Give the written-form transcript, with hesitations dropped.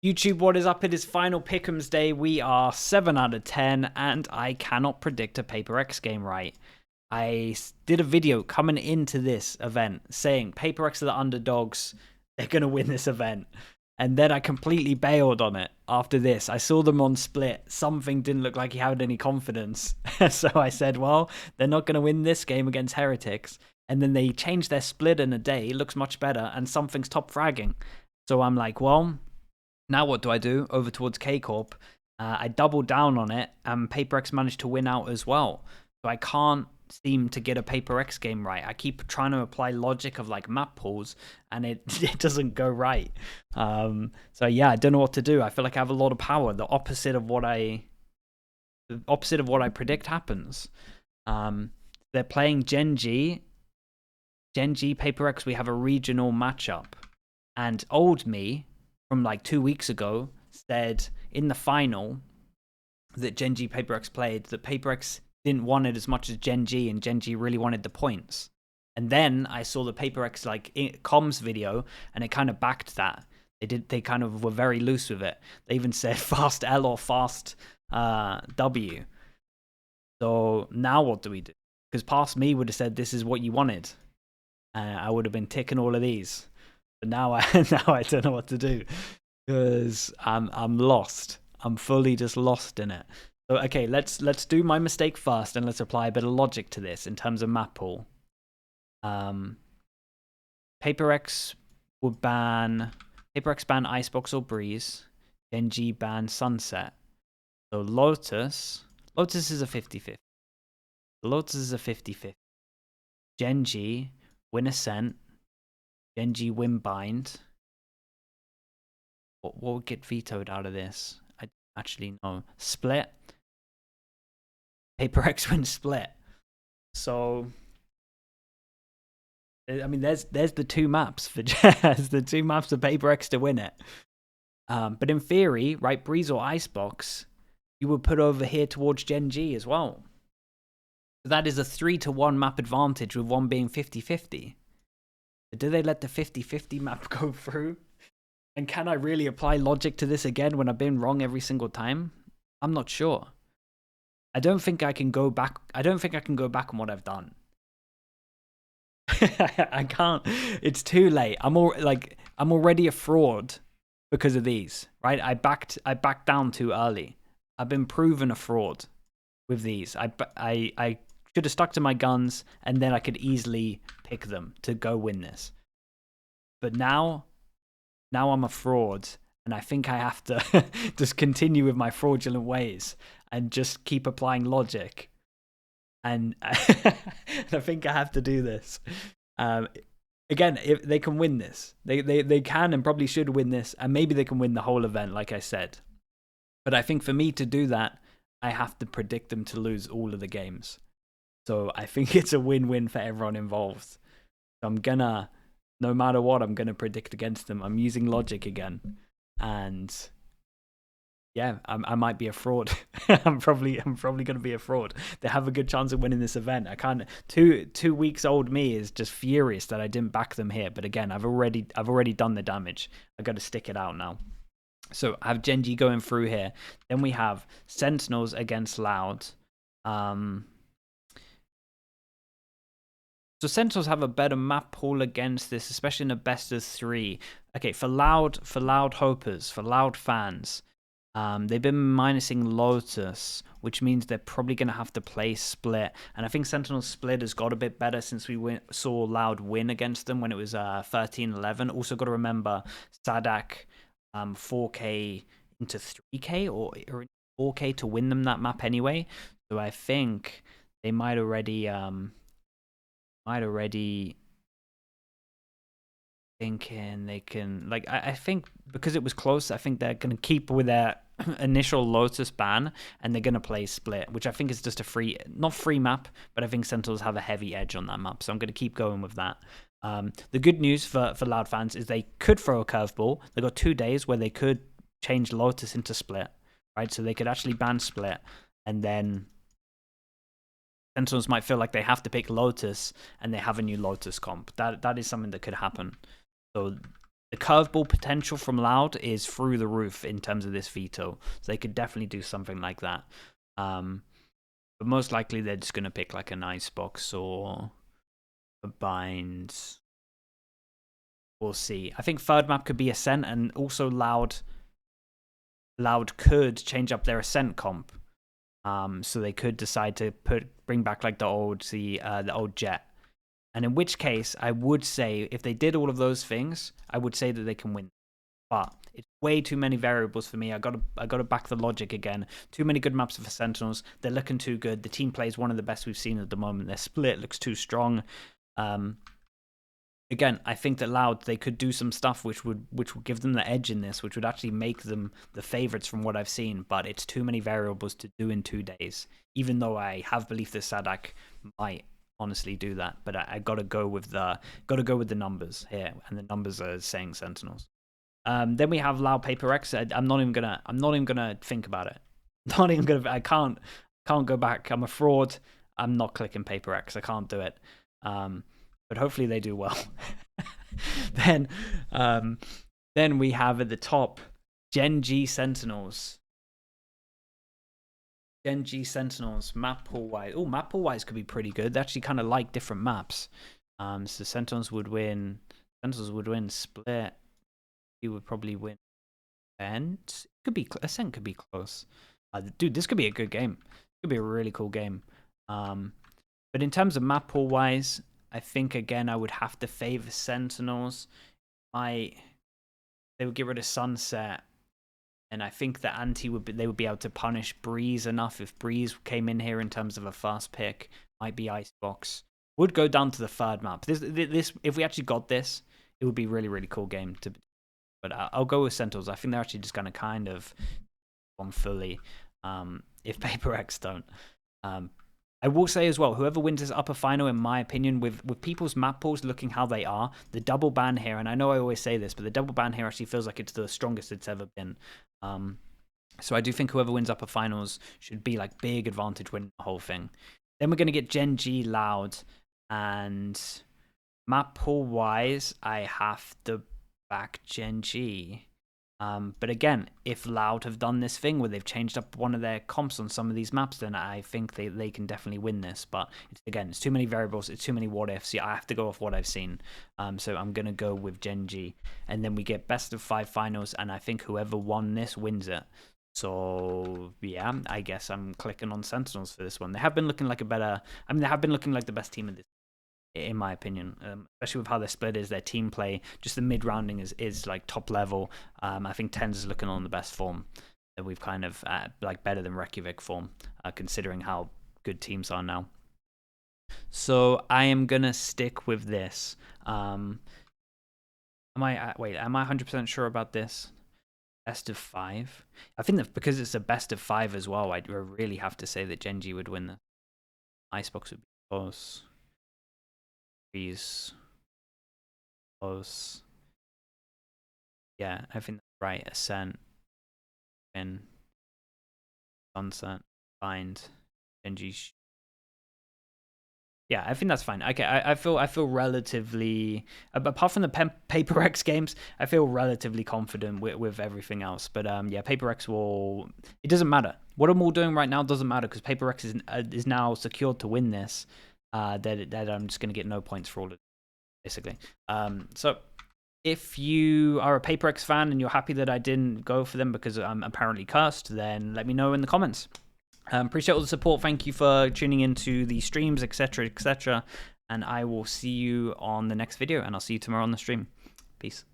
YouTube, what is up? It is final Pickems day. We are 7 out of 10, and I cannot predict a Paper X game right. I did a video coming into this event saying Paper X are the underdogs. They're going to win this event. And then I completely bailed on it after this. I saw them on split. Something didn't look like he had any confidence. So I said, well, they're not going to win this game against Heretics. And then they changed their split in a day. It looks much better, and something's top fragging. So I'm like, well, now what do I do? Over towards K-Corp. I doubled down on it, and Paper X managed to win out as well. So I can't seem to get a Paper X game right. I keep trying to apply logic of like map pools, and it doesn't go right. So yeah, I don't know what to do. I feel like I have a lot of power. The opposite of what I predict happens. They're playing Gen G. Gen G Paper X. We have a regional matchup, and old me from like 2 weeks ago said in the final that Gen G Paper X played that Paper X didn't want it as much as Gen G, and Gen G really wanted the points. And then I saw the Paper X like comms video, and it kind of backed that. They kind of were very loose with it. They even said fast L or fast W. So now what do we do? Because past me would have said this is what you wanted. I would have been ticking all of these. But now I don't know what to do, because I'm lost. I'm fully just lost in it. So okay, let's do my mistake first, and let's apply a bit of logic to this in terms of map pool. Paper X ban Icebox or Breeze. Gen G ban Sunset. So Lotus is a 50-50. Lotus is a 50-50. Gen G win Ascent. Gen G win Bind. What would get vetoed out of this? I don't actually know. Split. Paper X win Split. So I mean, there's the two maps for the two maps for Paper X to win it. But in theory, right, Breeze or Icebox, you would put over here towards Gen G as well. That is a 3-to-1 map advantage, with one being 50-50. Do they let the 50-50 map go through? And can I really apply logic to this again when I've been wrong every single time? I'm not sure. I don't think I can go back. I don't think I can go back on what I've done. I can't. It's too late. I'm already a fraud because of these, right? I backed down too early. I've been proven a fraud with these. I should have stuck to my guns, and then I could easily pick them to go win this. But now I'm a fraud, and I think I have to just continue with my fraudulent ways and just keep applying logic. And I think I have to do this. Again, if they can win this, they can and probably should win this, and maybe they can win the whole event, like I said. But I think for me to do that, I have to predict them to lose all of the games. So I think it's a win-win for everyone involved. So I'm gonna, no matter what, I'm gonna predict against them. I'm using logic again, and yeah, I might be a fraud. I'm probably gonna be a fraud. They have a good chance of winning this event. I can't. 2 weeks old me is just furious that I didn't back them here. But again, I've already done the damage. I got to stick it out now. So I have Gen G going through here. Then we have Sentinels against Loud. So Sentinels have a better map pool against this, especially in a best of 3. Okay, for loud hopers, for loud fans, they've been minusing Lotus, which means they're probably going to have to play Split. And I think Sentinels Split has got a bit better since we saw Loud win against them when it was 13-11. Also got to remember Sadak 4K into 3K or 4K to win them that map anyway. So I think they might already thinking they can, like, I think because it was close, I think they're going to keep with their initial Lotus ban, and they're going to play Split, which I think is just a not free map, but I think Sentinels have a heavy edge on that map, so I'm going to keep going with that. The good news for Loud fans is they could throw a curveball. They got 2 days where they could change Lotus into Split, right? So they could actually ban Split, and then Sentinels might feel like they have to pick Lotus, and they have a new Lotus comp. That is something that could happen. So the curveball potential from Loud is through the roof in terms of this veto. So they could definitely do something like that. But most likely they're just going to pick like an Icebox or a Bind. We'll see. I think third map could be Ascent, and also Loud could change up their Ascent comp. So they could decide to bring back like the old Jet. And in which case, I would say if they did all of those things, I would say that they can win. But it's way too many variables for me. I gotta back the logic again. Too many good maps for Sentinels. They're looking too good. The team play is one of the best we've seen at the moment. Their split looks too strong. Again, I think that Loud, they could do some stuff which would give them the edge in this, which would actually make them the favorites from what I've seen. But it's too many variables to do in 2 days. Even though I have belief that Sadak might honestly do that, but I gotta go with the numbers here, and the numbers are saying Sentinels. Then we have Loud Paper X. I'm not even gonna think about it. I can't go back. I'm a fraud. I'm not clicking Paper X. I can't do it. But hopefully they do well. Then we have at the top Gen G Sentinels. Gen G Sentinels, map pool wise. Oh, map pool wise could be pretty good. They actually kind of like different maps. So Sentinels would win split. You would probably win Ascent. Ascent could be close. Dude, this could be a good game. It could be a really cool game. But in terms of map pool wise, I think again I would have to favor Sentinels. They would get rid of Sunset. And I think that they would be able to punish Breeze enough if Breeze came in here in terms of a fast pick. Might be Icebox. Would go down to the third map. This if we actually got this, it would be a really, really cool game. But I'll go with Sentinels. I think they're actually just going to kind of on fully if Paper X don't. I will say as well, whoever wins this upper final, in my opinion, with people's map pools looking how they are, the double ban here, and I know I always say this, but the double ban here actually feels like it's the strongest it's ever been. So I do think whoever wins upper finals should be like big advantage winning the whole thing. Then we're going to get Gen G Loud, and map pool wise, I have to back Gen G. But again, if Loud have done this thing where they've changed up one of their comps on some of these maps, then I think they can definitely win this. But it's too many variables, it's too many what ifs. I have to go off what I've seen. So I'm going to go with Gen G. And then we get best of 5 finals, and I think whoever won this wins it. So yeah, I guess I'm clicking on Sentinels for this one. They have been looking like they have been looking like the best team in this, in my opinion, especially with how their split is, their team play, just the mid-rounding is like top level. I think Tens is looking on the best form that we've kind of like better than Reykjavik form, considering how good teams are now. So I am gonna stick with this. Am I 100% sure about this? Best of 5. I think that because it's a best of 5 as well, I really have to say that Gen G would win this. Icebox would be close. Breeze close. Yeah, I think that's right. Ascent, win, Sunset, Bind, Gen G. Yeah, I think that's fine. Okay, I feel relatively, apart from the Paper X games, I feel relatively confident with everything else. But yeah, Paper X it doesn't matter. What I'm all doing right now doesn't matter because Paper X is now secured to win this. That I'm just going to get no points for all of it, basically. So if you are a Paper X fan and you're happy that I didn't go for them because I'm apparently cursed, then let me know in the comments. Appreciate all the support. Thank you for tuning into the streams, etc., etc. And I will see you on the next video, and I'll see you tomorrow on the stream. Peace.